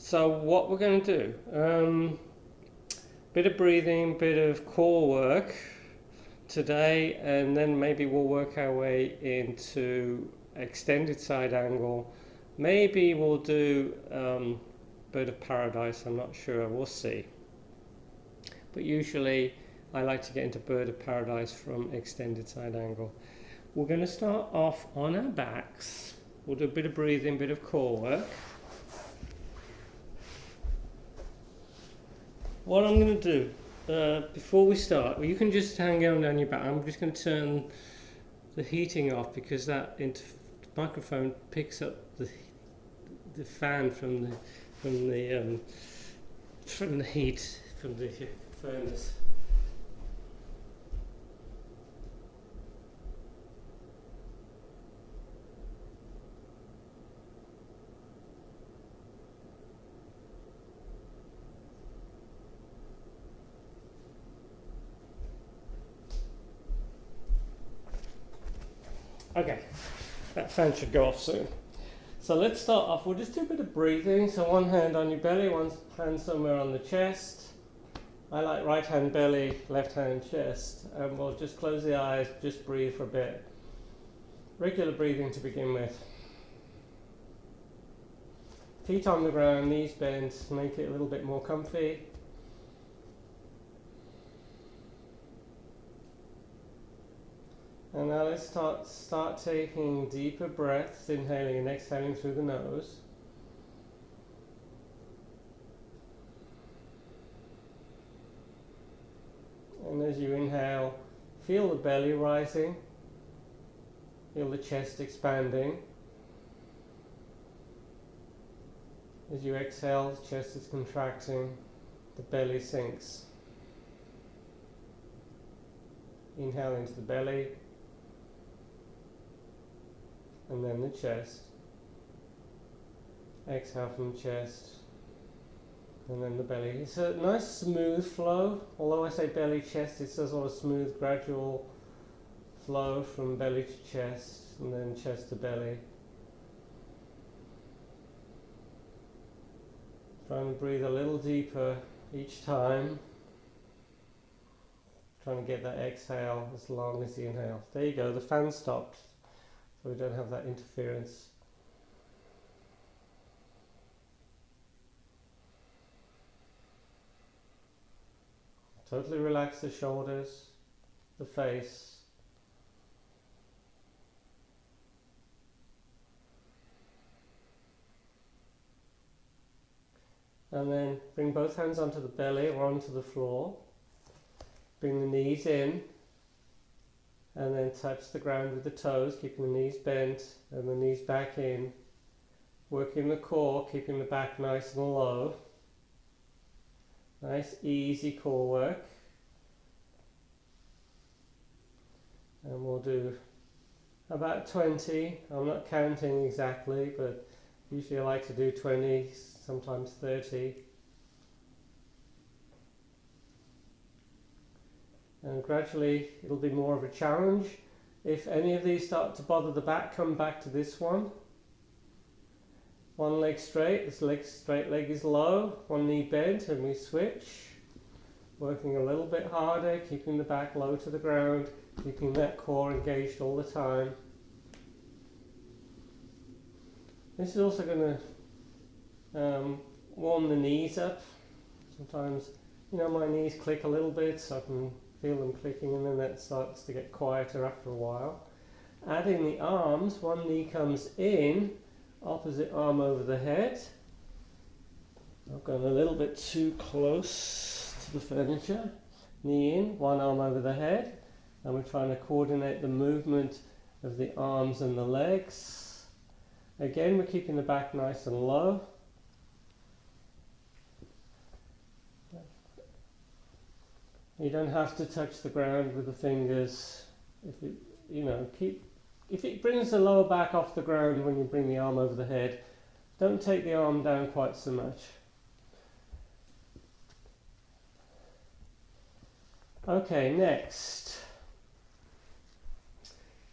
So what we're going to do, bit of breathing, bit of core work today, and then maybe we'll work our way into extended side angle. Maybe we'll do bird of paradise, I'm not sure, we'll see. But usually I like to get into bird of paradise from extended side angle. We're going to start off on our backs. We'll do a bit of breathing, bit of core work. What I'm going to do before we start, well, you can just hang down your back. I'm just going to turn the heating off because that microphone picks up the fan from the heat from the furnace. Okay, that fan should go off soon. So let's start off, we'll just do a bit of breathing. So one hand on your belly, one hand somewhere on the chest. I like right hand belly, left hand chest. And we'll just close the eyes, just breathe for a bit. Regular breathing to begin with. Feet on the ground, knees bent, make it a little bit more comfy. And now let's start taking deeper breaths, inhaling and exhaling through the nose. And as you inhale, feel the belly rising, feel the chest expanding. As you exhale, the chest is contracting, the belly sinks. Inhale into the belly, and then the chest. Exhale from the chest, and then the belly. It's a nice smooth flow. Although I say belly chest, it's a sort of smooth gradual flow from belly to chest, and then chest to belly. Trying to breathe a little deeper each time. Trying to get that exhale as long as the inhale. There you go, the fan stopped. So we don't have that interference. Totally relax the shoulders, the face. And then bring both hands onto the belly or onto the floor. Bring the knees in. And then touch the ground with the toes, keeping the knees bent and the knees back in. Working the core, keeping the back nice and low. Nice easy core work. And we'll do about 20. I'm not counting exactly, but usually I like to do 20, sometimes 30. And gradually it'll be more of a challenge. If any of these start to bother the back, come back to this one. One leg straight, straight leg is low, one knee bent, and we switch. Working a little bit harder, keeping the back low to the ground, keeping that core engaged all the time. This is also going to warm the knees up. Sometimes, my knees click a little bit, so I can feel them clicking, and then that starts to get quieter after a while. Adding the arms, one knee comes in, opposite arm over the head. I've gone a little bit too close to the furniture. Knee in, one arm over the head, and we're trying to coordinate the movement of the arms and the legs. Again, we're keeping the back nice and low. You don't have to touch the ground with the fingers. If it brings the lower back off the ground when you bring the arm over the head, don't take the arm down quite so much. Okay, next.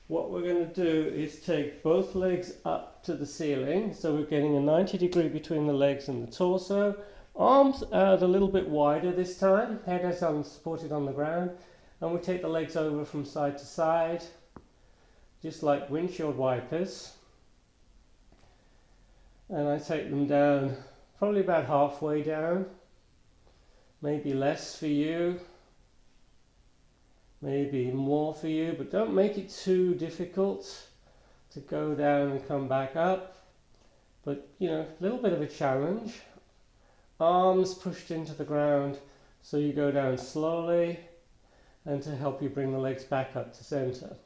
what we're going to do is take both legs up to the ceiling, so we're getting a 90 degree between the legs and the torso. Arms out a little bit wider this time, head is supported on the ground, and we take the legs over from side to side, just like windshield wipers. And I take them down, probably about halfway down, maybe less for you, maybe more for you, but don't make it too difficult to go down and come back up. But you know, a little bit of a challenge. Arms pushed into the ground so you go down slowly, and to help you bring the legs back up to center.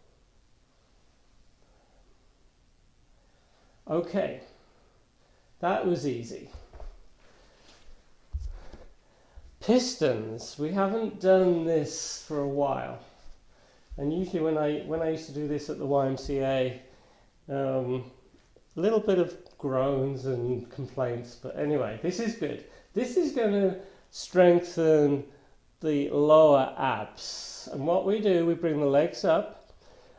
Okay, that was easy. Pistons, we haven't done this for a while, and usually when I used to do this at the YMCA, a little bit of groans and complaints, but anyway, this is good. This is going to strengthen the lower abs, and what we do, we bring the legs up,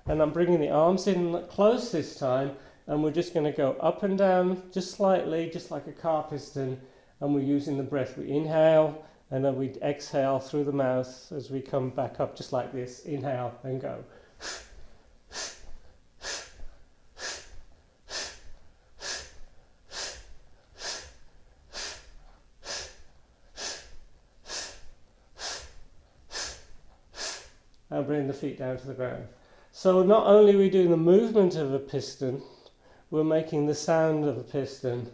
and I'm bringing the arms in close this time, and we're just going to go up and down just slightly, just like a car piston, and we're using the breath. We inhale, and then we exhale through the mouth as we come back up, just like this. Inhale and go. And bring the feet down to the ground. So not only are we doing the movement of a piston, we're making the sound of a piston.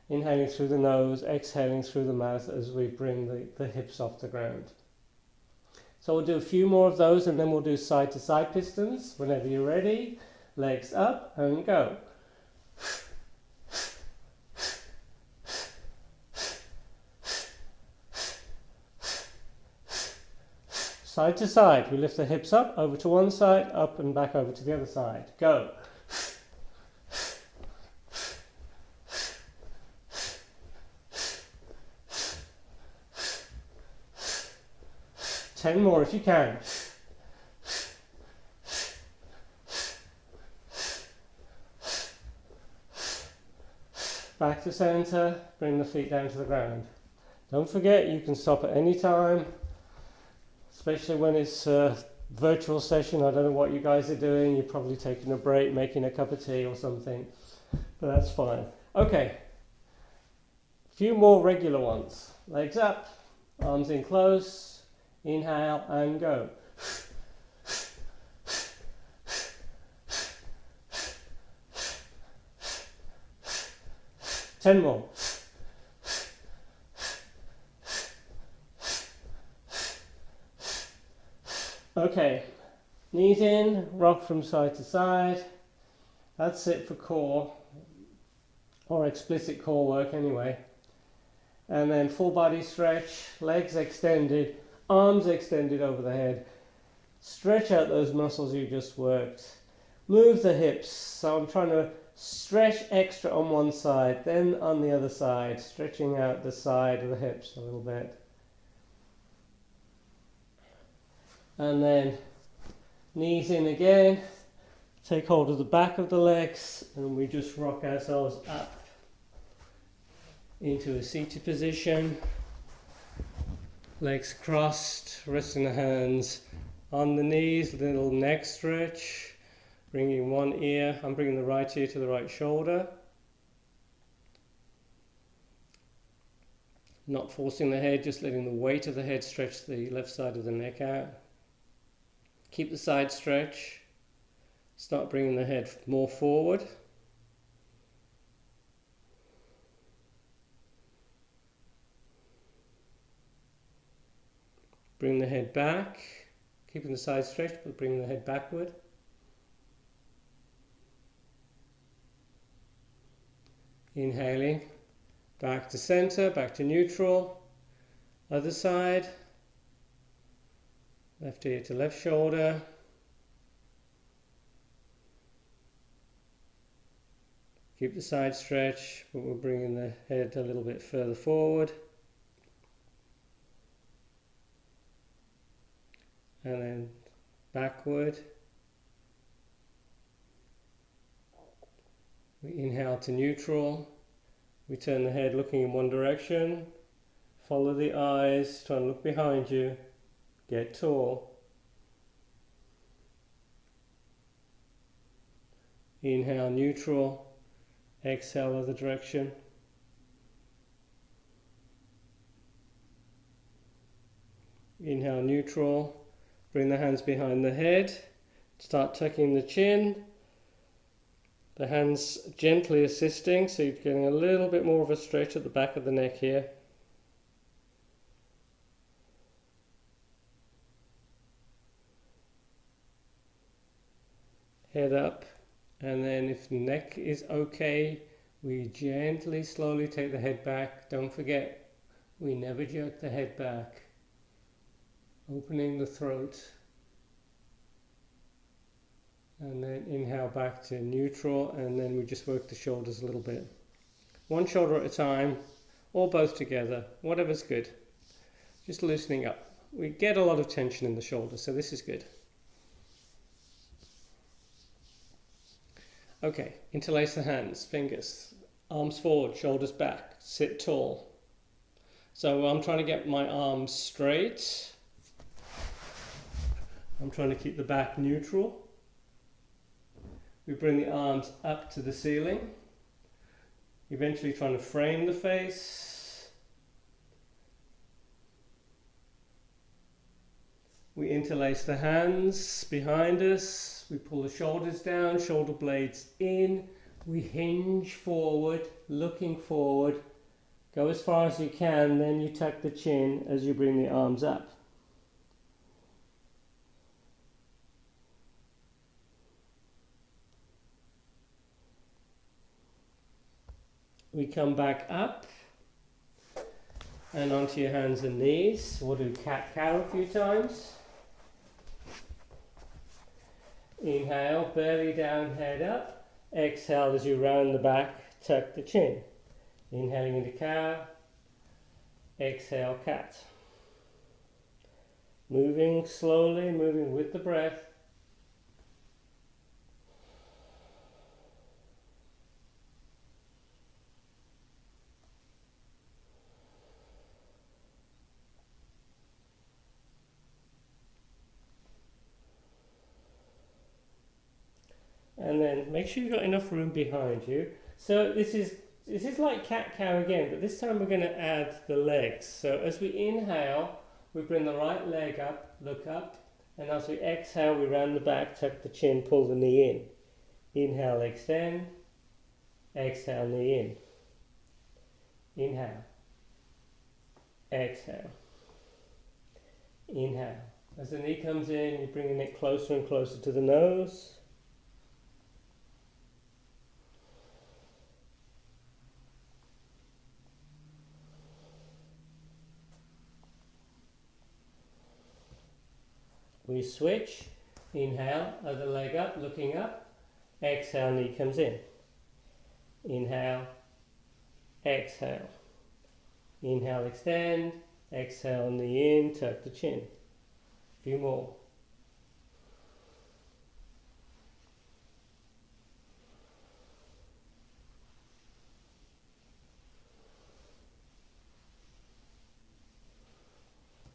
Inhaling through the nose, exhaling through the mouth as we bring the hips off the ground. So we'll do a few more of those, and then we'll do side to side pistons. Whenever you're ready, legs up and go. Side to side, we lift the hips up, over to one side, up and back over to the other side. Go. Ten more if you can. Back to center, bring the feet down to the ground. Don't forget, you can stop at any time, especially when it's a virtual session. I don't know what you guys are doing. You're probably taking a break, making a cup of tea or something, but that's fine. Okay, a few more regular ones. Legs up, arms in close, inhale and go. 10 more. Okay, knees in, rock from side to side. That's it for core, or explicit core work anyway. And then full body stretch, legs extended, arms extended over the head. Stretch out those muscles you just worked. Move the hips, so I'm trying to stretch extra on one side, then on the other side, stretching out the side of the hips a little bit. And then knees in again, take hold of the back of the legs, and we just rock ourselves up into a seated position. Legs crossed, resting the hands on the knees, little neck stretch, bringing one ear, I'm bringing the right ear to the right shoulder. Not forcing the head, just letting the weight of the head stretch the left side of the neck out. Keep the side stretch. Start bringing the head more forward. Bring the head back, keeping the side stretched, but bring the head backward. Inhaling, back to center, back to neutral. Other side. Left ear to left shoulder. Keep the side stretch, but we're bringing the head a little bit further forward. And then backward. We inhale to neutral. We turn the head looking in one direction. Follow the eyes, try and look behind you. Get tall. Inhale neutral. Exhale other direction. Inhale neutral. Bring the hands behind the head. Start tucking the chin. The hands gently assisting, so you're getting a little bit more of a stretch at the back of the neck here. Head up, and then if the neck is okay, we gently, slowly take the head back. Don't forget, we never jerk the head back. Opening the throat. And then inhale back to neutral, and then we just work the shoulders a little bit. One shoulder at a time, or both together, whatever's good. Just loosening up. We get a lot of tension in the shoulders, so this is good. Okay, interlace the hands, fingers, arms forward, shoulders back, sit tall. So I'm trying to get my arms straight. I'm trying to keep the back neutral. We bring the arms up to the ceiling, eventually trying to frame the face. We interlace the hands behind us. We pull the shoulders down, shoulder blades in. We hinge forward, looking forward. Go as far as you can, then you tuck the chin as you bring the arms up. We come back up and onto your hands and knees. We'll do cat-cow a few times. Inhale, belly down, head up. Exhale as you round the back, tuck the chin. Inhaling into cow. Exhale, cat. Moving slowly, moving with the breath. And then make sure you've got enough room behind you. So this is like cat-cow again, but this time we're going to add the legs. So as we inhale, we bring the right leg up, look up, and as we exhale, we round the back, tuck the chin, pull the knee in. Inhale, extend. Exhale, knee in. Inhale. Exhale. Inhale. As the knee comes in, you're bringing it closer and closer to the nose. We switch, inhale, other leg up, looking up, exhale, knee comes in. Inhale, exhale. Inhale, extend, exhale, knee in, tuck the chin. A few more.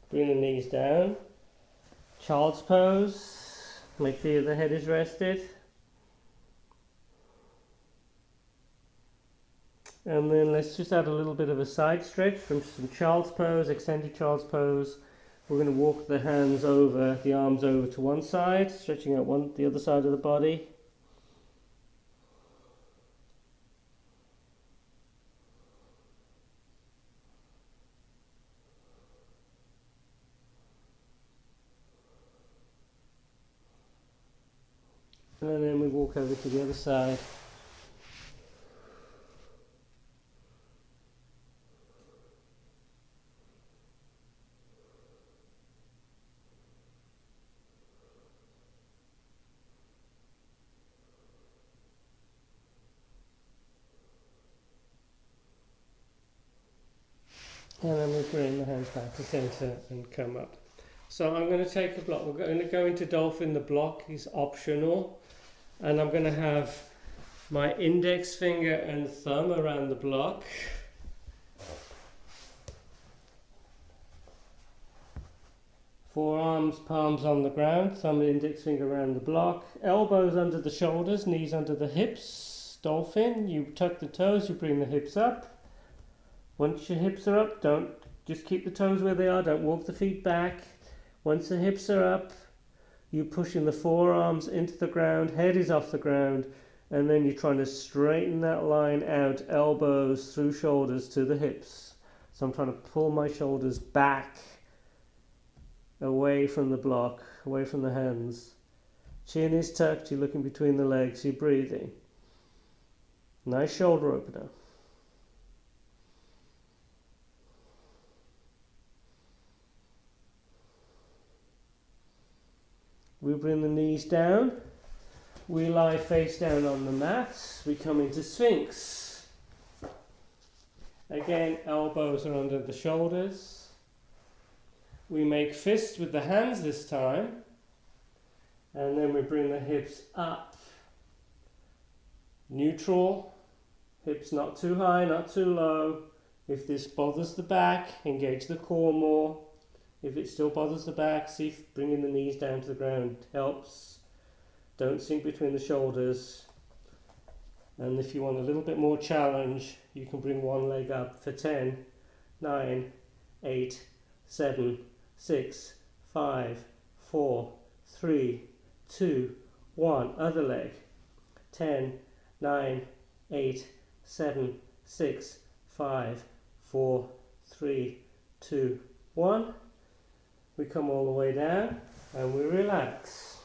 Bring the knees down. Child's pose, make sure the head is rested. And then let's just add a little bit of a side stretch from some child's pose, extended child's pose. We're going to walk the hands over, the arms over to one side, stretching out the other side of the body. And then we walk over to the other side. And then we bring the hands back to center and come up. So I'm going to take a block. We're going to go into Dolphin. The block is optional. And I'm going to have My index finger and thumb around the block. Forearms, palms on the ground, thumb and index finger around the block. Elbows under the shoulders, knees under the hips. Dolphin, you tuck the toes, you bring the hips up. Once your hips are up, don't just keep the toes where they are, don't walk the feet back. Once the hips are up, you're pushing the forearms into the ground, head is off the ground, and then you're trying to straighten that line out, elbows through shoulders to the hips. So I'm trying to pull my shoulders back, away from the block, away from the hands. Chin is tucked, you're looking between the legs, you're breathing. Nice shoulder opener. We bring the knees down. We lie face down on the mat. We come into Sphinx. Again, elbows are under the shoulders. We make fists with the hands this time. And then we bring the hips up. Neutral. Hips not too high, not too low. If this bothers the back, engage the core more. If it still bothers the back, see if bringing the knees down to the ground helps. Don't sink between the shoulders. And if you want a little bit more challenge, you can bring one leg up for 10, 9, 8, 7, 6, 5, 4, 3, 2, 1. Other leg. 10, 9, 8, 7, 6, 5, 4, 3, 2, 1. We come all the way down and we relax.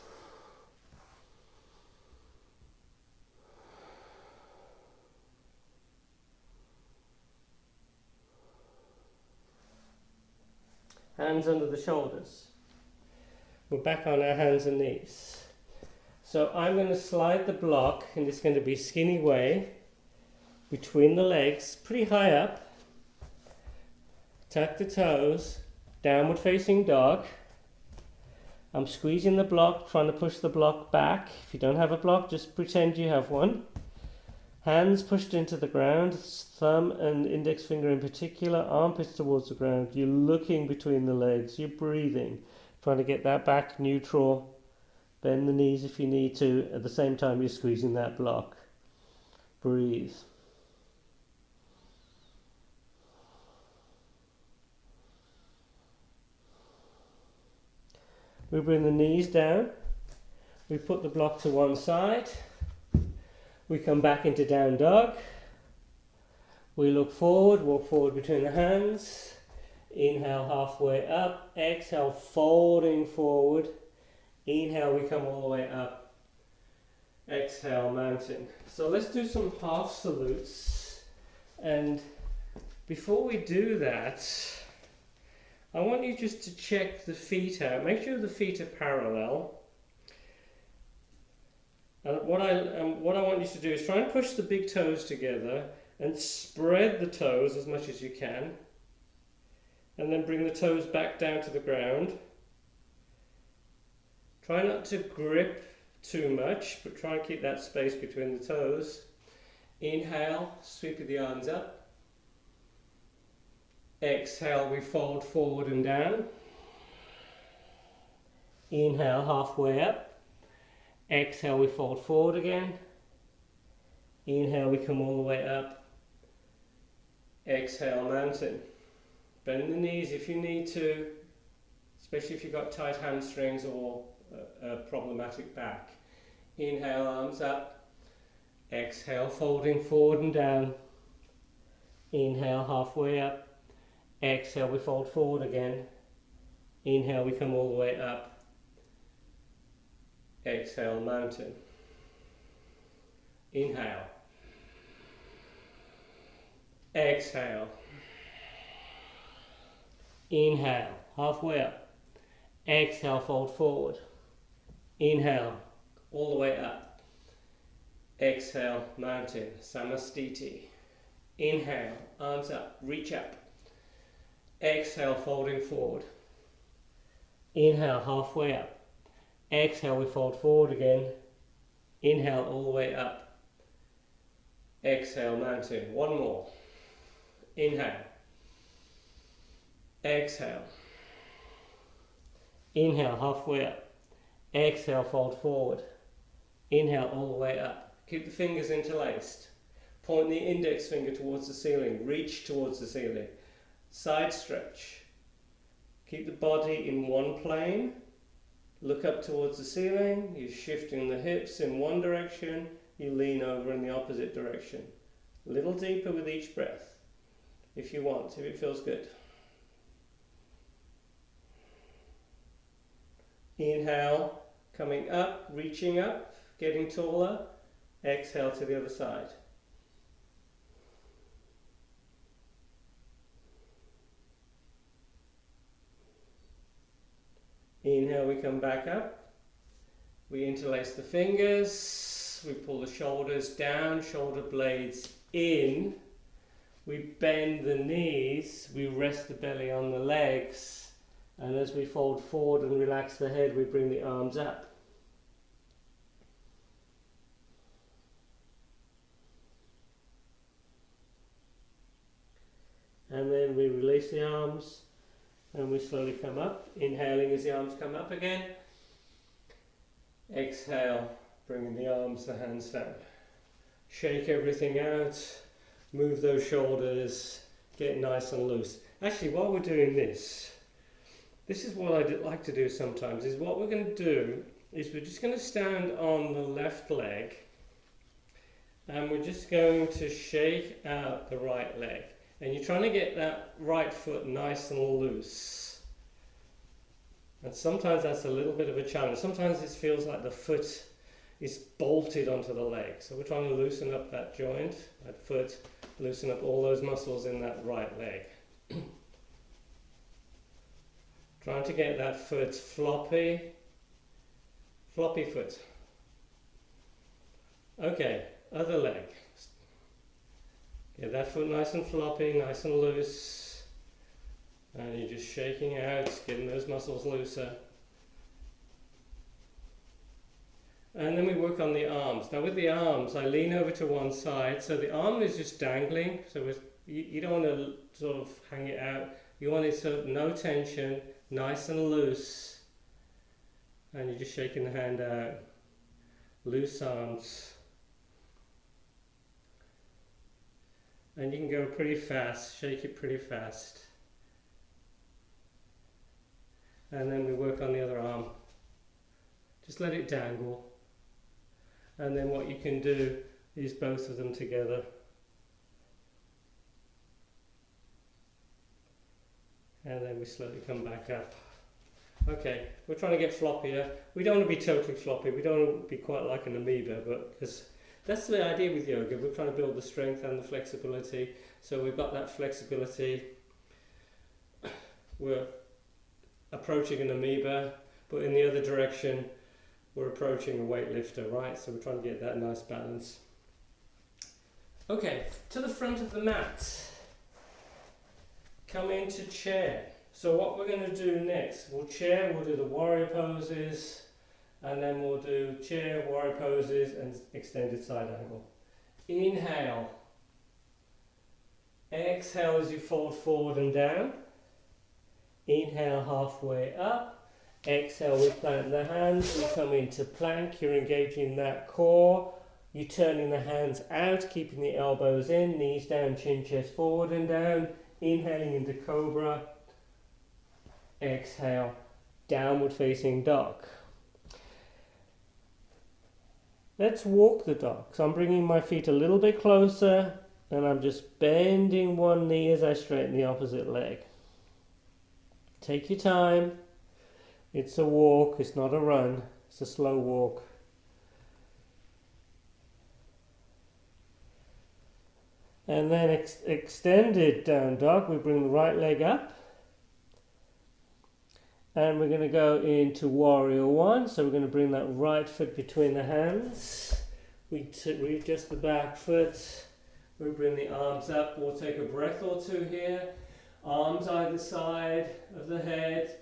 Hands under the shoulders. We're back on our hands and knees. So I'm going to slide the block, and it's going to be skinny way between the legs, pretty high up. Tuck the toes, downward facing dog. I'm squeezing the block, trying to push the block back. If you don't have a block, just pretend you have one. Hands pushed into the ground, thumb and index finger in particular, armpits towards the ground. You're looking between the legs, you're breathing, trying to get that back neutral. Bend the knees if you need to. At the same time, you're squeezing that block. Breathe. We bring the knees down. We put the block to one side. We come back into down dog. We look forward, walk forward between the hands. Inhale halfway up. Exhale, folding forward. Inhale, we come all the way up. Exhale, mountain. So let's do some half salutes. And before we do that, I want you just to check the feet out. Make sure the feet are parallel. And what I want you to do is try and push the big toes together and spread the toes as much as you can. And then bring the toes back down to the ground. Try not to grip too much, but try and keep that space between the toes. Inhale, sweep the arms up. Exhale, we fold forward and down. Inhale, halfway up. Exhale, we fold forward again. Inhale, we come all the way up. Exhale, mountain. Bend the knees if you need to, especially if you've got tight hamstrings or a problematic back. Inhale, arms up. Exhale, folding forward and down. Inhale, halfway up. Exhale, we fold forward again. Inhale, we come all the way up. Exhale, mountain. Inhale. Exhale. Inhale, halfway up. Exhale, fold forward. Inhale, all the way up. Exhale, mountain, Samastiti. Inhale, arms up, reach up. Exhale, folding forward. Inhale, halfway up. Exhale, we fold forward again. Inhale, all the way up. Exhale, mountain. One more. Inhale. Exhale. Inhale, halfway up. Exhale, fold forward. Inhale, all the way up. Keep the fingers interlaced. Point the index finger towards the ceiling. Reach towards the ceiling. Side stretch. Keep the body in one plane. Look up towards the ceiling. You're shifting the hips in one direction. You lean over in the opposite direction. A little deeper with each breath, if you want, if it feels good. Inhale, coming up, reaching up, getting taller. Exhale to the other side. Inhale, we come back up. We interlace the fingers. We pull the shoulders down, shoulder blades in. We bend the knees. We rest the belly on the legs. And as we fold forward and relax the head, we bring the arms up. And then we release the arms. And we slowly come up, inhaling as the arms come up again. Exhale, bringing the arms, the hands down. Shake everything out, move those shoulders, get nice and loose. Actually, while we're doing this is what I like to do sometimes, is what we're going to do is we're just going to stand on the left leg and we're just going to shake out the right leg. And you're trying to get that right foot nice and loose. And sometimes that's a little bit of a challenge. Sometimes it feels like the foot is bolted onto the leg. So we're trying to loosen up that joint, that foot, loosen up all those muscles in that right leg. Trying to get that foot floppy foot. Okay, other leg. Get that foot nice and floppy, nice and loose. And you're just shaking out, getting those muscles looser. And then we work on the arms. Now with the arms, I lean over to one side, so the arm is just dangling. So you don't want to sort of hang it out. You want it so no tension, nice and loose. And you're just shaking the hand out. Loose arms. And you can go pretty fast, shake it pretty fast. And then we work on the other arm. Just let it dangle. And then what you can do is both of them together. And then we slowly come back up. Okay, we're trying to get floppier. We don't want to be totally floppy. We don't want to be quite like an amoeba, but because that's the idea with yoga. We're trying to build the strength and the flexibility. So we've got that flexibility. We're approaching an amoeba, but in the other direction, we're approaching a weightlifter, right? So we're trying to get that nice balance. Okay, to the front of the mat. Come into chair. So what we're going to do next, we'll do the warrior poses, and then we'll do chair, warrior poses, and extended side angle. Inhale. Exhale as you fold forward and down. Inhale halfway up. Exhale, we plant the hands, we come into plank. You're engaging that core. You're turning the hands out, keeping the elbows in, knees down, chin, chest forward and down. Inhaling into cobra. Exhale, downward facing dog. Let's walk the dog. So I'm bringing my feet a little bit closer and I'm just bending one knee as I straighten the opposite leg. Take your time. It's a walk, it's not a run. It's a slow walk. And then extended down dog, we bring the right leg up. And we're going to go into warrior one. So we're going to bring that right foot between the hands. We adjust the back foot. We bring the arms up. We'll take a breath or two here. Arms either side of the head.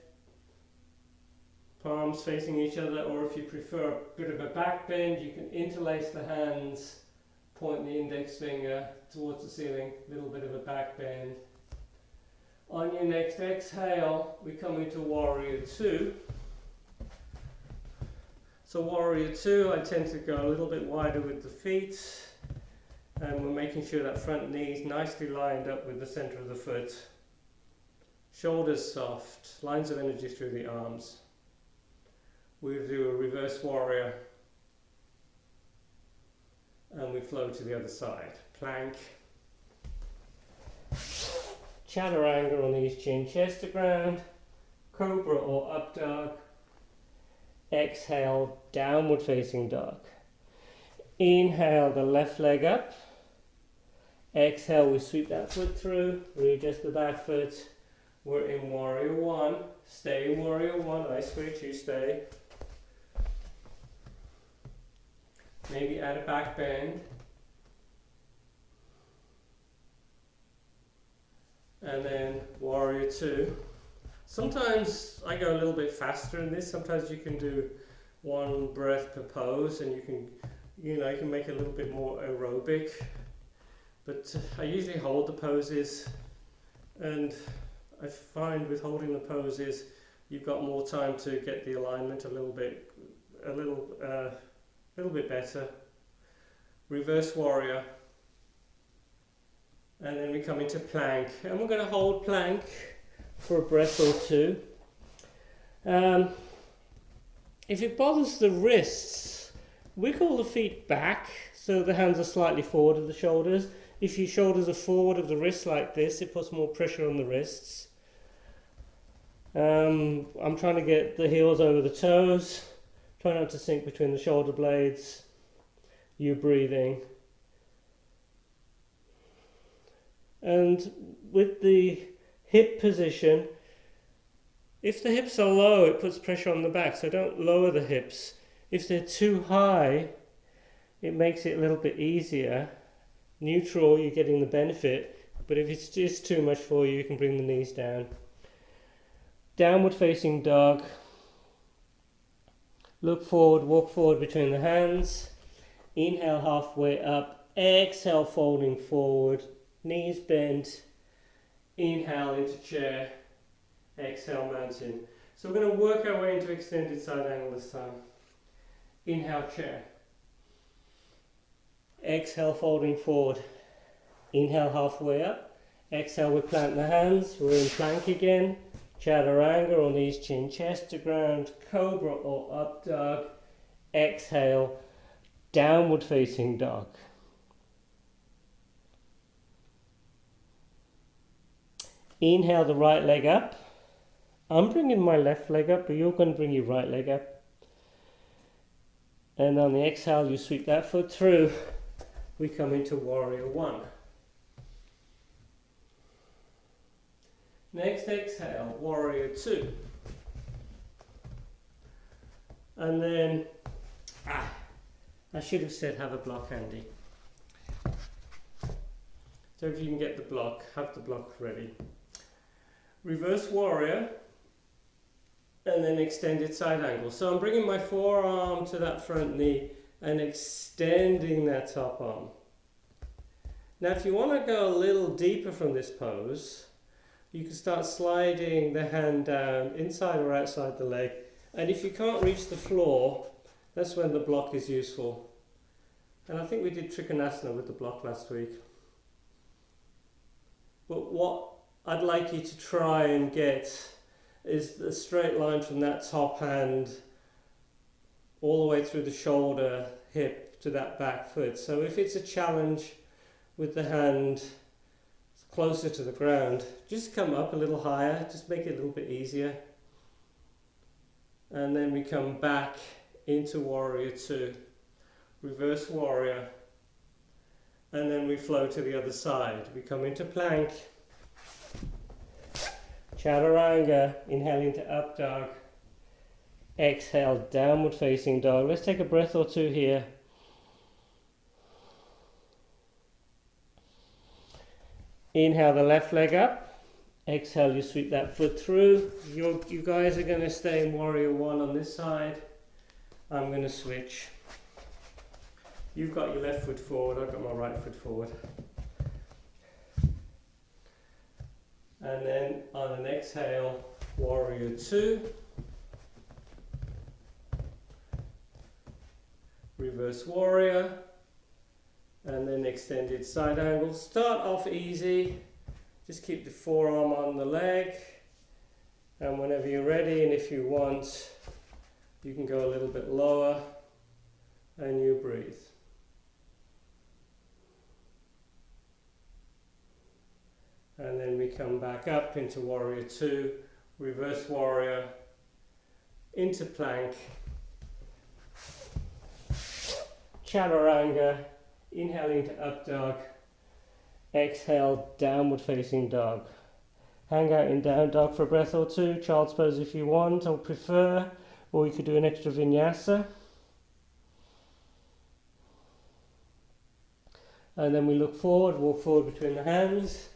Palms facing each other, or if you prefer a bit of a back bend, you can interlace the hands, point the index finger towards the ceiling, a little bit of a back bend. On your next exhale, we come into Warrior 2. So Warrior 2, I tend to go a little bit wider with the feet, and we're making sure that front knee is nicely lined up with the center of the foot. Shoulders soft, lines of energy through the arms. We'll do a reverse warrior, and we flow to the other side. Plank. Chaturanga on these, chin, chest to ground. Cobra or up dog. Exhale, downward facing dog. Inhale the left leg up. Exhale, we sweep that foot through, readjust the back foot. We're in Warrior 1. Stay in Warrior 1. I switch, you stay. Maybe add a back bend. And then Warrior 2. Sometimes I go a little bit faster in this. Sometimes you can do one breath per pose, and you can make it a little bit more aerobic. But I usually hold the poses, and I find with holding the poses, you've got more time to get the alignment a little bit better. Reverse warrior, and then we come into plank, and we're going to hold plank for a breath or two. If it bothers the wrists, wiggle the feet back so the hands are slightly forward of the shoulders. If your shoulders are forward of the wrists like this, it puts more pressure on the wrists. I'm trying to get the heels over the toes. Try not to sink between the shoulder blades. You're breathing. And with the hip position, if the hips are low, it puts pressure on the back, so don't lower the hips. If they're too high, it makes it a little bit easier. Neutral, you're getting the benefit, but if it's just too much for you, you can bring the knees down. Downward facing dog. Look forward, walk forward between the hands. Inhale halfway up. Exhale folding forward. Knees bent. Inhale into chair. Exhale mountain. So we're going to work our way into extended side angle this time. Inhale chair. Exhale folding forward. Inhale halfway up. Exhale we plant the hands. We're in plank again. Chaturanga on knees, chin, chest to ground. Cobra or up dog. Exhale, downward facing dog. Inhale the right leg up. I'm bringing my left leg up, but you're going to bring your right leg up. And on the exhale, you sweep that foot through. We come into Warrior 1. Next exhale, Warrior 2. And then, I should have said have a block handy. So if you can get the block, have the block ready. Reverse warrior, and then extended side angle. So I'm bringing my forearm to that front knee and extending that top arm. Now if you want to go a little deeper from this pose, you can start sliding the hand down inside or outside the leg. And if you can't reach the floor, that's when the block is useful. And I think we did Trikonasana with the block last week. But what I'd like you to try and get is the straight line from that top hand all the way through the shoulder, hip to that back foot. So if it's a challenge with the hand closer to the ground, just come up a little higher, just make it a little bit easier. And then we come back into Warrior 2, reverse warrior, and then we flow to the other side. We come into plank, chaturanga, inhaling to up dog, exhale, downward facing dog. Let's take a breath or two here. Inhale the left leg up. Exhale, you sweep that foot through. You guys are going to stay in Warrior 1 on this side. I'm going to switch. You've got your left foot forward, I've got my right foot forward. And then on an exhale, warrior two. Reverse warrior. And then extended side angle. Start off easy. Just keep the forearm on the leg. And whenever you're ready, and if you want, you can go a little bit lower and you breathe. And then we come back up into warrior two, reverse warrior, into plank, chaturanga, inhale into up dog, exhale downward facing dog. Hang out in down dog for a breath or two, child's pose if you want or prefer, or you could do an extra vinyasa. And then we look forward, walk forward between the hands.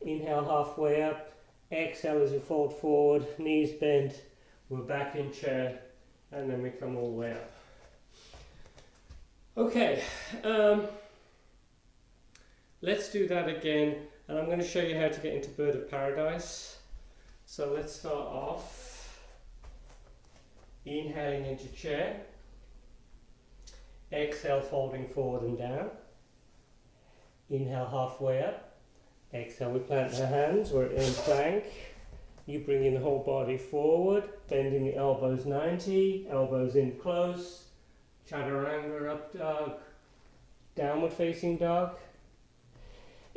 Inhale halfway up, exhale as you fold forward, knees bent, we're back in chair, and then we come all the way up. Okay, let's do that again, and I'm going to show you how to get into bird of paradise. So let's start off, inhaling into chair, exhale folding forward and down, inhale halfway up. Exhale, we plant the hands, we're in plank. You bring in the whole body forward, bending the elbows 90, elbows in close, chaturanga, up dog, downward facing dog.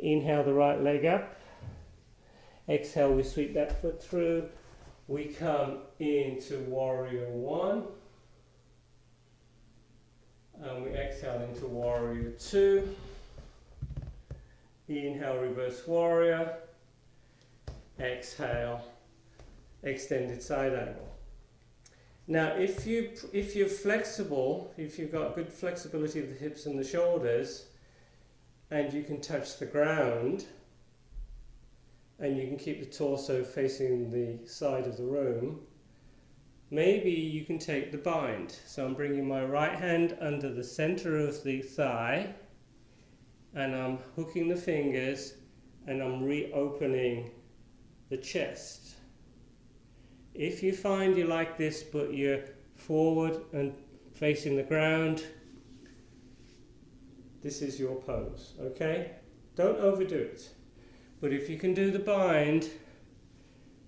Inhale the right leg up. Exhale, we sweep that foot through. We come into warrior one. And we exhale into warrior two. Inhale, reverse warrior. Exhale, extended side angle. Now, if you're flexible, if you've got good flexibility of the hips and the shoulders, and you can touch the ground, and you can keep the torso facing the side of the room, maybe you can take the bind. So I'm bringing my right hand under the center of the thigh, and I'm hooking the fingers and I'm reopening the chest. If you find you like this but you're forward and facing the ground, this is your pose, okay? Don't overdo it. But if you can do the bind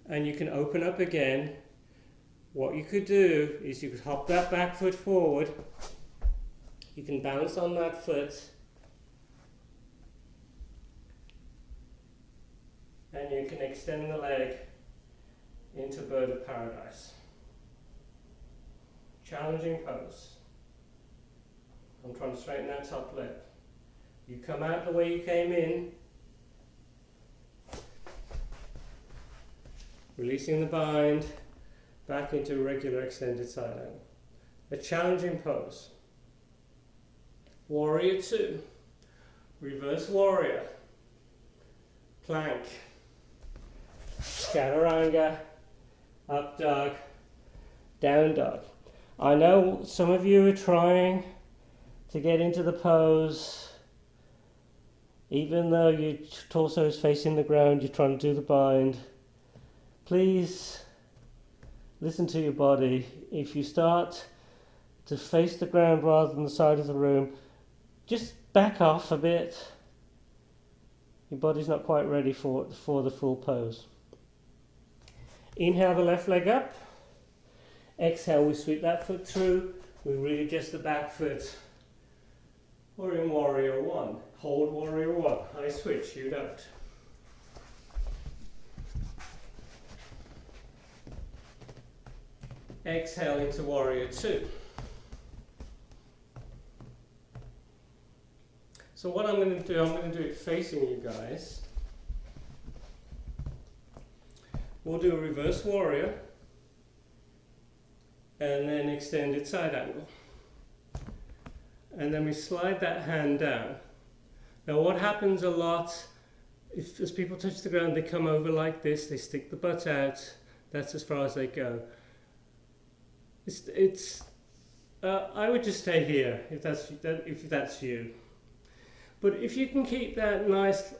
and you can open up again, what you could do is you could hop that back foot forward, you can balance on that foot, and you can extend the leg into bird of paradise. Challenging pose. I'm trying to straighten that top leg. You come out the way you came in, releasing the bind, back into regular extended side angle. A challenging pose. Warrior two, reverse warrior, plank, chaturanga, up dog, down dog. I know some of you are trying to get into the pose, even though your torso is facing the ground, you're trying to do the bind. Please listen to your body. If you start to face the ground rather than the side of the room, just back off a bit. Your body's not quite ready for the full pose. Inhale the left leg up. Exhale, we sweep that foot through. We readjust the back foot. We're in warrior one. Hold warrior one. I switch, you don't. Exhale into warrior two. So what I'm going to do, I'm going to do it facing you guys. We'll do a reverse warrior and then extended side angle. And then we slide that hand down. Now what happens a lot, as people touch the ground, they come over like this, they stick the butt out, that's as far as they go. I would just stay here if that's you. But if you can keep that nice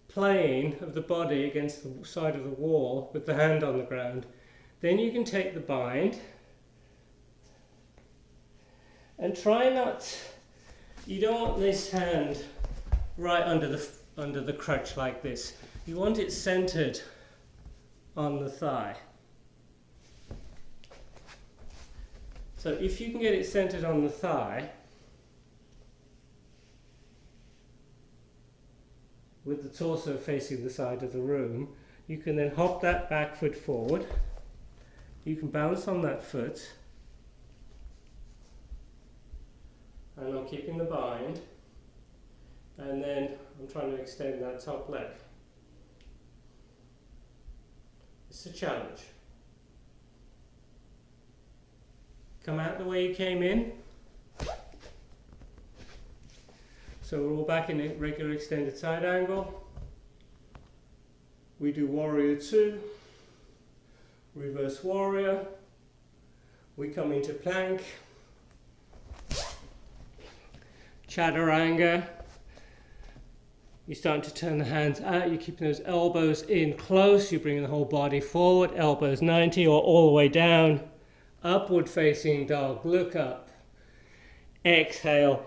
plane of the body against the side of the wall with the hand on the ground, then you can take the bind and try not, you don't want this hand right under the crutch like this. You want it centered on the thigh. So if you can get it centered on the thigh, with the torso facing the side of the room, you can then hop that back foot forward. You can balance on that foot, and I'm keeping the bind, and then I'm trying to extend that top leg. It's a challenge. Come out the way you came in. So we're all back in a regular extended side angle. We do warrior 2, reverse warrior. We come into plank, chaturanga. You're starting to turn the hands out, you're keeping those elbows in close, you're bringing the whole body forward, elbows 90 or all the way down. Upward facing dog, look up. Exhale,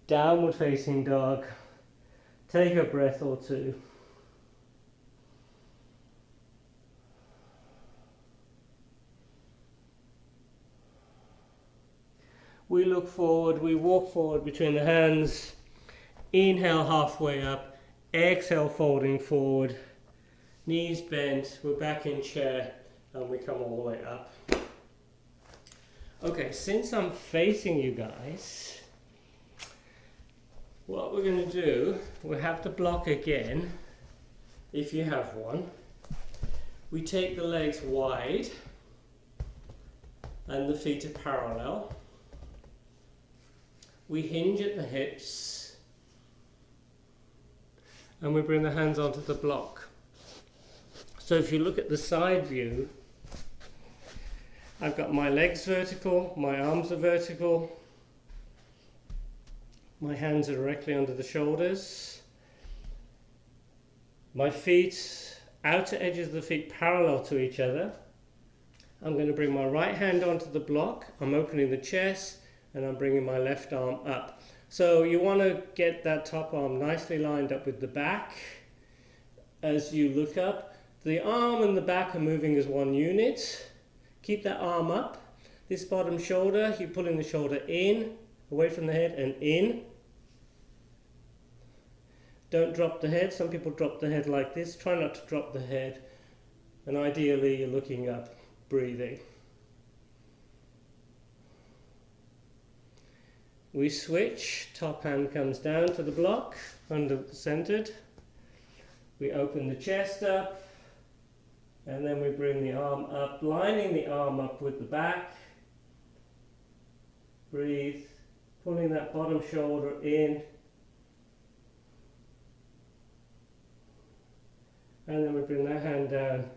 downward facing dog. Take a breath or two. We look forward, we walk forward between the hands. Inhale halfway up, exhale folding forward. Knees bent, we're back in chair, and we come all the way up. Okay, since I'm facing you guys, what we're going to do, we have to block again, if you have one. We take the legs wide, and the feet are parallel. We hinge at the hips, and we bring the hands onto the block. So if you look at the side view, I've got my legs vertical, my arms are vertical, my hands are directly under the shoulders, my feet, outer edges of the feet parallel to each other. I'm going to bring my right hand onto the block, I'm opening the chest, and I'm bringing my left arm up. So you want to get that top arm nicely lined up with the back as you look up. The arm and the back are moving as one unit. Keep that arm up. This bottom shoulder, you're pulling the shoulder in, away from the head and in. Don't drop the head. Some people drop the head like this. Try not to drop the head. And ideally you're looking up, breathing. We switch, top hand comes down to the block, under centered. We open the chest up, and then we bring the arm up, lining the arm up with the back. Breathe, pulling that bottom shoulder in. And then we bring that hand down,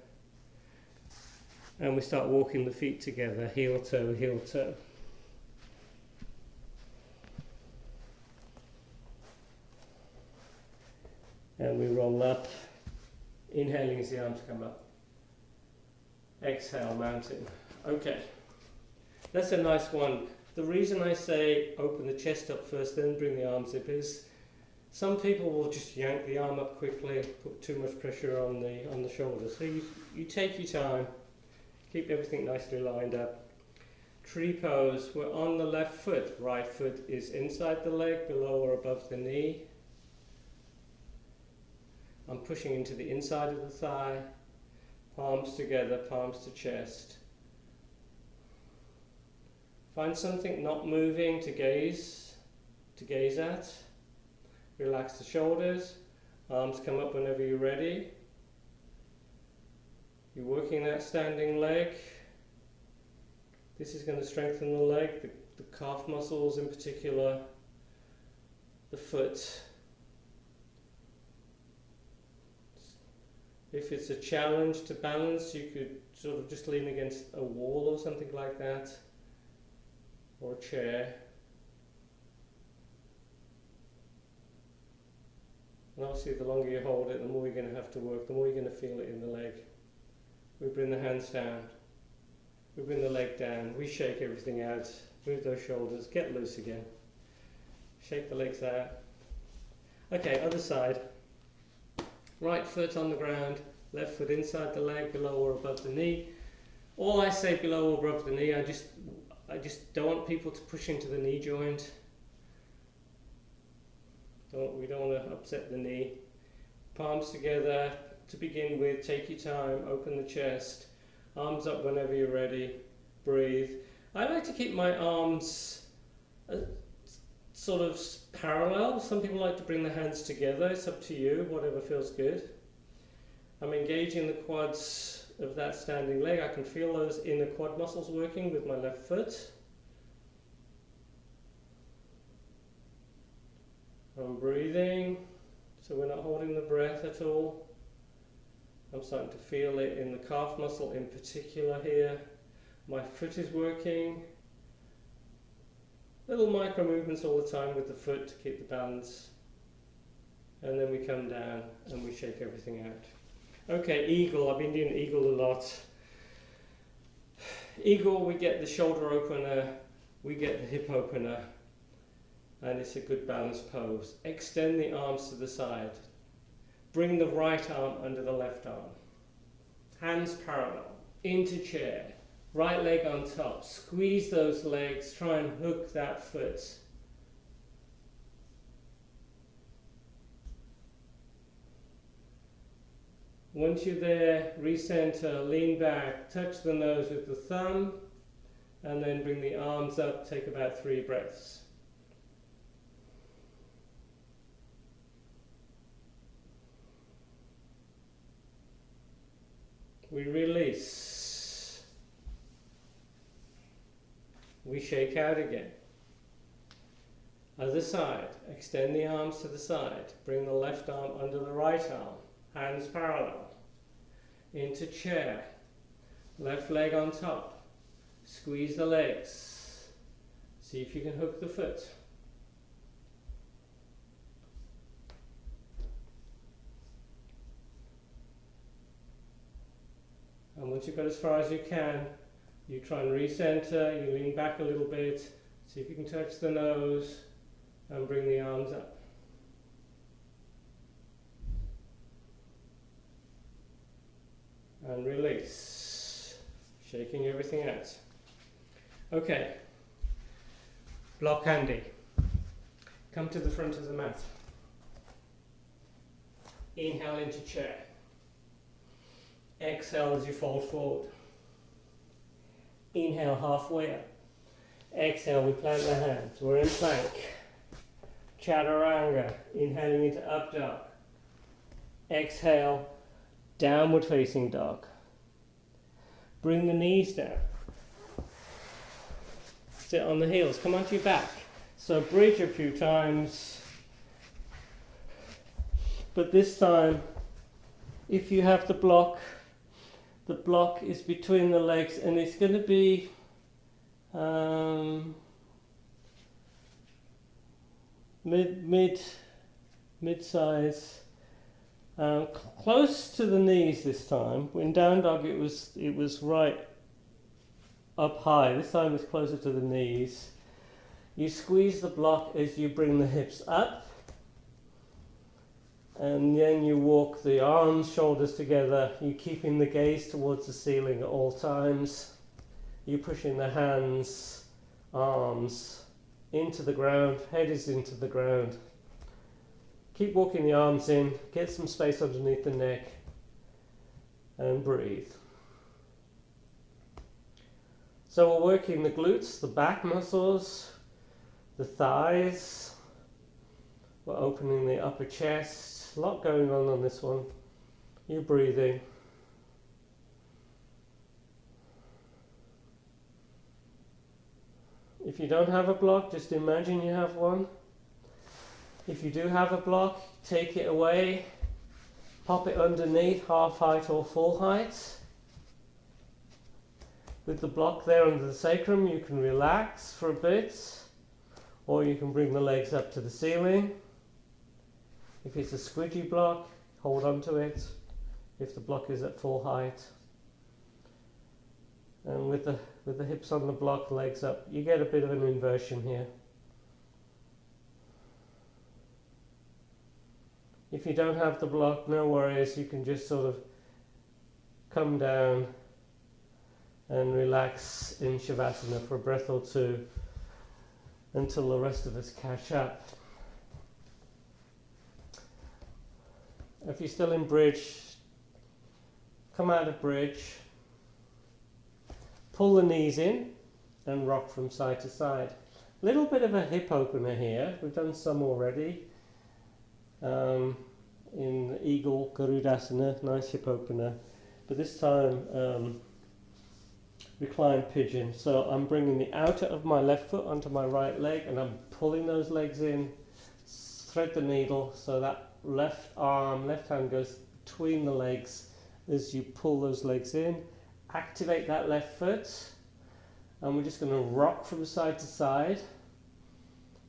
and we start walking the feet together, heel toe, heel toe. And we roll up, inhaling as the arms come up. Exhale, mountain. Okay, that's a nice one. The reason I say open the chest up first, then bring the arms up is some people will just yank the arm up quickly, put too much pressure on the shoulders. So you take your time, keep everything nicely lined up. Tree pose, we're on the left foot. Right foot is inside the leg, below or above the knee. I'm pushing into the inside of the thigh, palms together, palms to chest. Find something not moving to gaze at. Relax the shoulders, arms come up whenever you're ready. You're working that standing leg. This is going to strengthen the leg, the calf muscles in particular, the foot. If it's a challenge to balance, you could sort of just lean against a wall or something like that. or a chair. And obviously the longer you hold it, the more you're going to have to work, the more you're going to feel it in the leg. We bring the hands down, we bring the leg down, we shake everything out, move those shoulders, get loose again. Shake the legs out. Okay, other side. Right foot on the ground, left foot inside the leg, below or above the knee. All I say below or above the knee, I just don't want people to push into the knee joint. We don't want to upset the knee. Palms together to begin with. Take your time, open the chest. Arms up whenever you're ready. Breathe. I like to keep my arms sort of parallel. Some people like to bring the hands together. It's up to you, whatever feels good. I'm engaging the quads of that standing leg. I can feel those inner quad muscles working with my left foot. I'm breathing, so we're not holding the breath at all. I'm starting to feel it in the calf muscle in particular here. My foot is working. Little micro movements all the time with the foot to keep the balance. And then we come down and we shake everything out. Okay, eagle. I've been doing eagle a lot. Eagle, we get the shoulder opener, we get the hip opener. And it's a good balanced pose. Extend the arms to the side. Bring the right arm under the left arm. Hands parallel. Into chair. Right leg on top. Squeeze those legs. Try and hook that foot. Once you're there, recenter, lean back, touch the nose with the thumb, and then bring the arms up. Take about 3 breaths. We release. We shake out again. Other side. Extend the arms to the side. Bring the left arm under the right arm. Hands parallel. Into chair. Left leg on top. Squeeze the legs. See if you can hook the foot. And once you've got as far as you can, you try and recenter, you lean back a little bit, see if you can touch the nose and bring the arms up. And release, shaking everything out. Okay, block handy. Come to the front of the mat. Inhale into chair. Exhale as you fold forward. Inhale halfway up. Exhale, we plant the hands. We're in plank. Chaturanga. Inhaling into up dog. Exhale, downward facing dog. Bring the knees down. Sit on the heels. Come onto your back. So bridge a few times. But this time, if you have the block is between the legs, and it's going to be mid-size, close to the knees this time. In down dog it was right up high. This time it's closer to the knees. You squeeze the block as you bring the hips up. And then you walk the arms, shoulders together. You're keeping the gaze towards the ceiling at all times. You're pushing the hands, arms into the ground. Head is into the ground. Keep walking the arms in. Get some space underneath the neck. And breathe. So we're working the glutes, the back muscles, the thighs. We're opening the upper chest. A lot going on this one. You're breathing. If you don't have a block, just imagine you have one. If you do have a block, take it away, pop it underneath, half height or full height, With the block there under the sacrum, you can relax for a bit, or you can bring the legs up to the ceiling. If it's a squidgy block, hold on to it. If the block is at full height. And with the hips on the block, legs up, you get a bit of an inversion here. If you don't have the block, no worries, you can just sort of come down and relax in Shivasana for a breath or two until the rest of us catch up. If you're still in bridge, come out of bridge, pull the knees in and rock from side to side. A little bit of a hip opener here, we've done some already. In Eagle Garudasana, nice hip opener, but this time recline pigeon. So I'm bringing the outer of my left foot onto my right leg and I'm pulling those legs in, thread the needle so that left hand goes between the legs as you pull those legs in. Activate that left foot and we're just going to rock from side to side.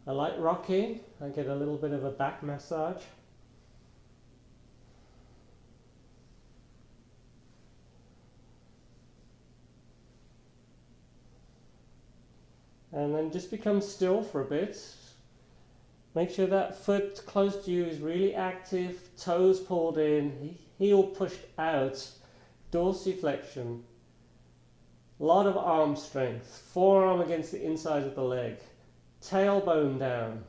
I like rocking, I get a little bit of a back massage. And then just become still for a bit. Make sure that foot close to you is really active, toes pulled in, heel pushed out, dorsiflexion. A lot of arm strength, forearm against the inside of the leg, tailbone down.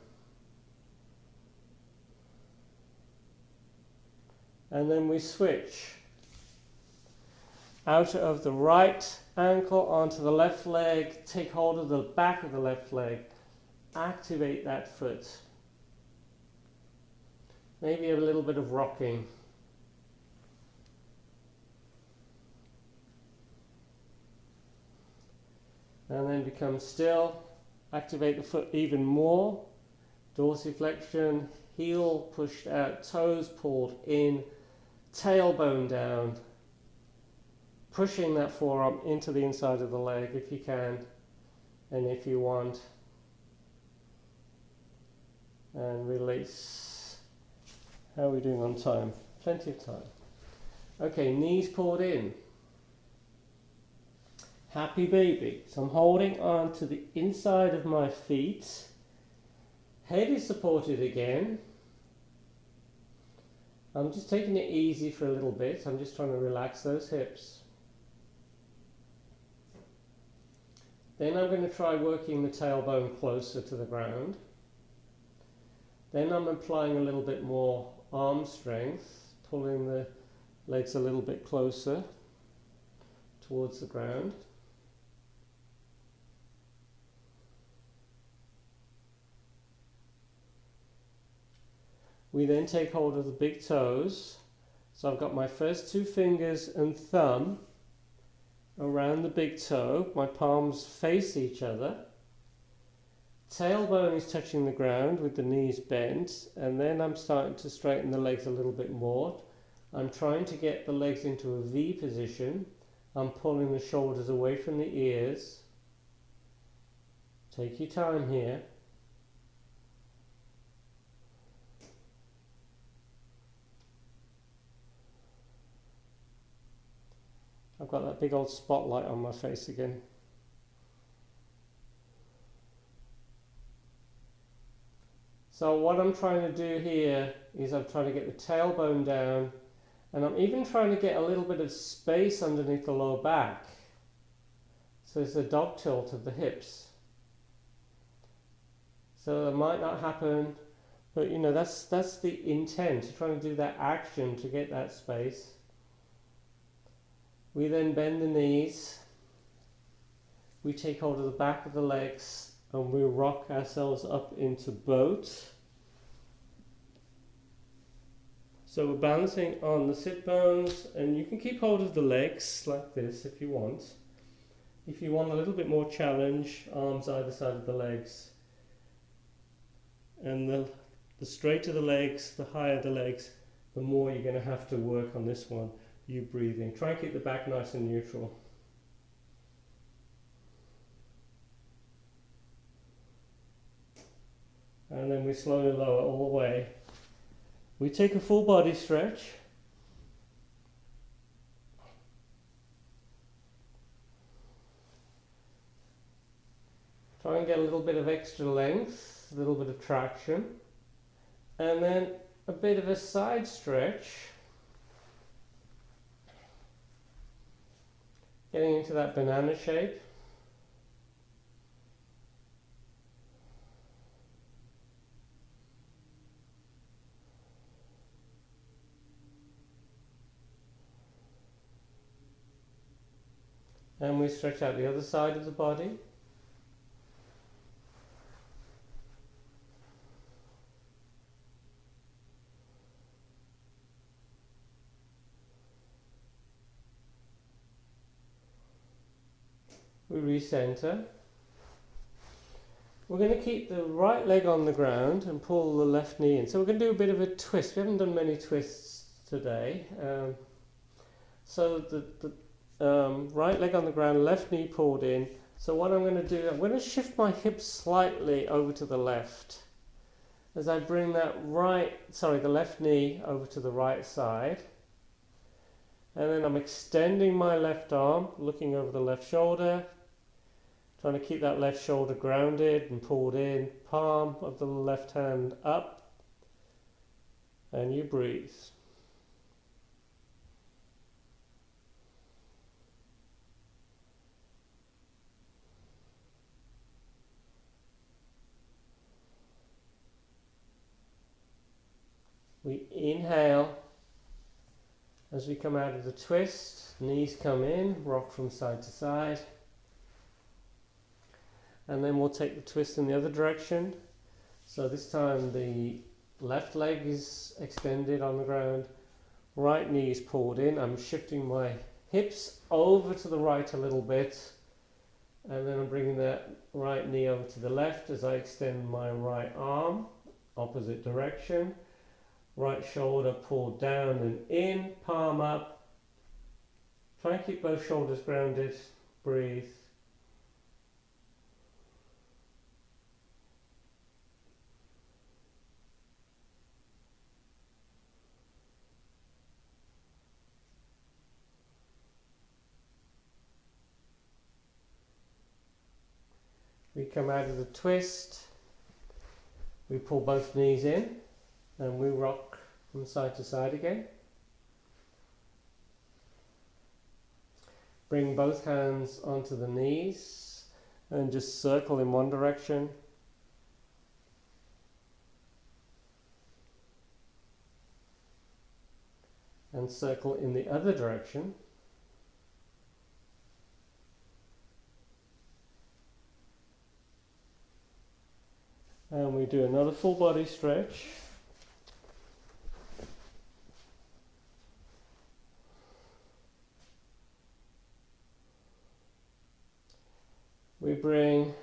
And then we switch. Outer of the right ankle onto the left leg, take hold of the back of the left leg, activate that foot. Maybe a little bit of rocking. And then become still, activate the foot even more, dorsiflexion, heel pushed out, toes pulled in, tailbone down, pushing that forearm into the inside of the leg if you can and if you want, and release. How are we doing on time? Plenty of time. Okay, knees pulled in. Happy baby. So I'm holding on to the inside of my feet. Head is supported again. I'm just taking it easy for a little bit. I'm just trying to relax those hips. Then I'm going to try working the tailbone closer to the ground. Then I'm applying a little bit more arm strength, pulling the legs a little bit closer towards the ground. We then take hold of the big toes. So I've got my first two fingers and thumb around the big toe. My palms face each other. Tailbone is touching the ground with the knees bent, and then I'm starting to straighten the legs a little bit more. I'm trying to get the legs into a V position. I'm pulling the shoulders away from the ears. Take your time here. I've got that big old spotlight on my face again. So what I'm trying to do here is I'm trying to get the tailbone down, and I'm even trying to get a little bit of space underneath the lower back. So it's a dog tilt of the hips. So that might not happen, but you know, that's the intent. You're trying to do that action to get that space. We then bend the knees, we take hold of the back of the legs and we rock ourselves up into boat. So we're balancing on the sit bones, and you can keep hold of the legs like this if you want. If you want a little bit more challenge, arms either side of the legs. And the straighter the legs, the higher the legs, the more you're going to have to work on this one. You breathing. Try and keep the back nice and neutral. And then we slowly lower all the way. We take a full body stretch. Try and get a little bit of extra length, a little bit of traction. And then a bit of a side stretch. Getting into that banana shape. And we stretch out the other side of the body. We recenter. We're going to keep the right leg on the ground and pull the left knee in. So we're going to do a bit of a twist. We haven't done many twists today. So the right leg on the ground, left knee pulled in. So what I'm going to do, I'm going to shift my hips slightly over to the left as I bring that the left knee over to the right side. And then I'm extending my left arm, looking over the left shoulder, trying to keep that left shoulder grounded and pulled in, palm of the left hand up, and you breathe. We inhale as we come out of the twist, knees come in, rock from side to side. And then we'll take the twist in the other direction. So this time the left leg is extended on the ground, right knee is pulled in. I'm shifting my hips over to the right a little bit, and then I'm bringing that right knee over to the left as I extend my right arm, opposite direction. Right shoulder pulled down and in, palm up. Try and keep both shoulders grounded. Breathe. We come out of the twist. We pull both knees in and we rock from side to side again. Bring both hands onto the knees and just circle in one direction. And circle in the other direction. And we do another full body stretch. We bring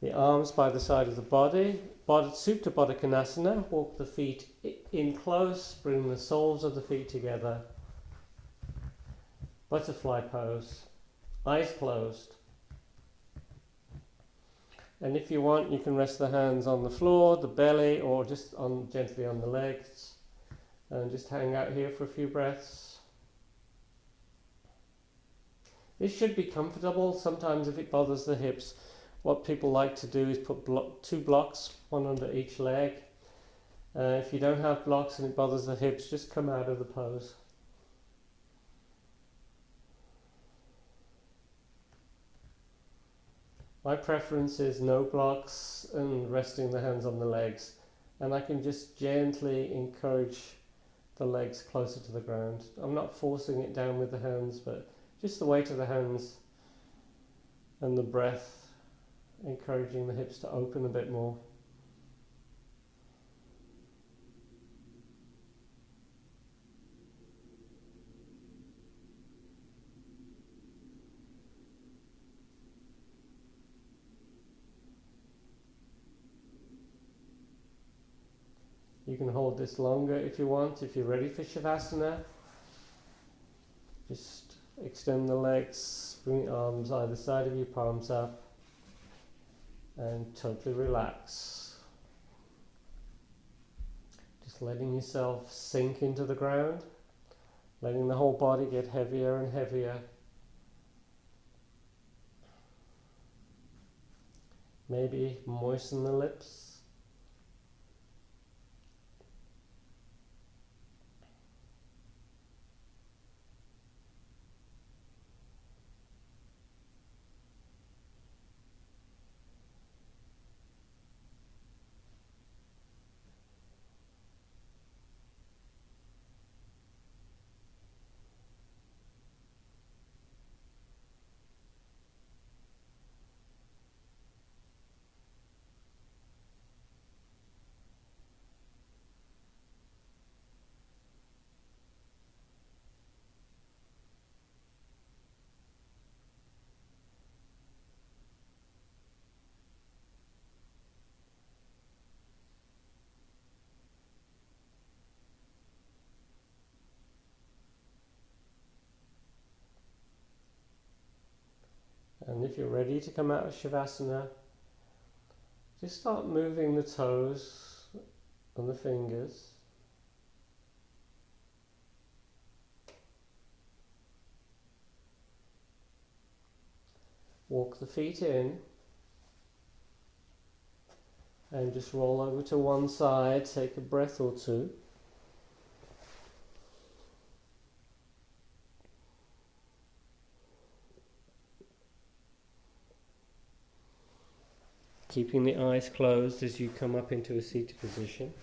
the arms by the side of the body, Utthita Parsvakonasana, walk the feet in close, bring the soles of the feet together. Butterfly pose, eyes closed. And if you want, you can rest the hands on the floor, the belly, or just gently on the legs. And just hang out here for a few breaths. This should be comfortable. Sometimes if it bothers the hips, what people like to do is put two blocks, one under each leg. If you don't have blocks and it bothers the hips, just come out of the pose. My preference is no blocks and resting the hands on the legs. And I can just gently encourage the legs closer to the ground. I'm not forcing it down with the hands, but just the weight of the hands and the breath, encouraging the hips to open a bit more. You can hold this longer if you want, if you're ready for Shivasana. Just extend the legs, bring the arms either side of you, palms up. and totally relax. Just letting yourself sink into the ground, letting the whole body get heavier and heavier. Maybe moisten the lips. And if you're ready to come out of Shivasana, just start moving the toes and the fingers. Walk the feet in and just roll over to one side, take a breath or two. Keeping the eyes closed as you come up into a seated position.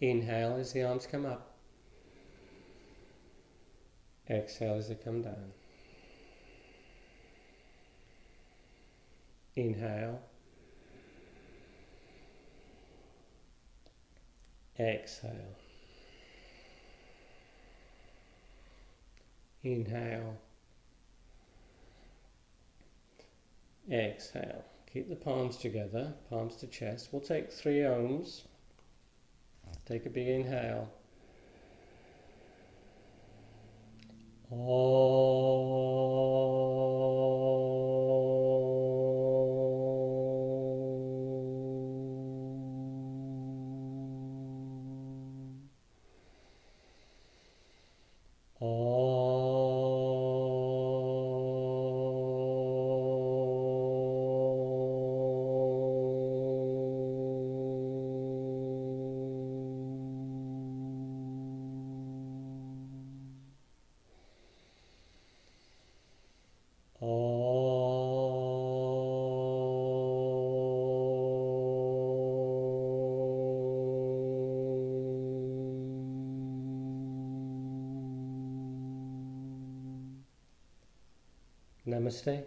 Inhale as the arms come up. Exhale as they come down. Inhale. Exhale. Inhale. Exhale. Keep the palms together, palms to chest. We'll take 3 ohms. Take a big inhale. Namaste.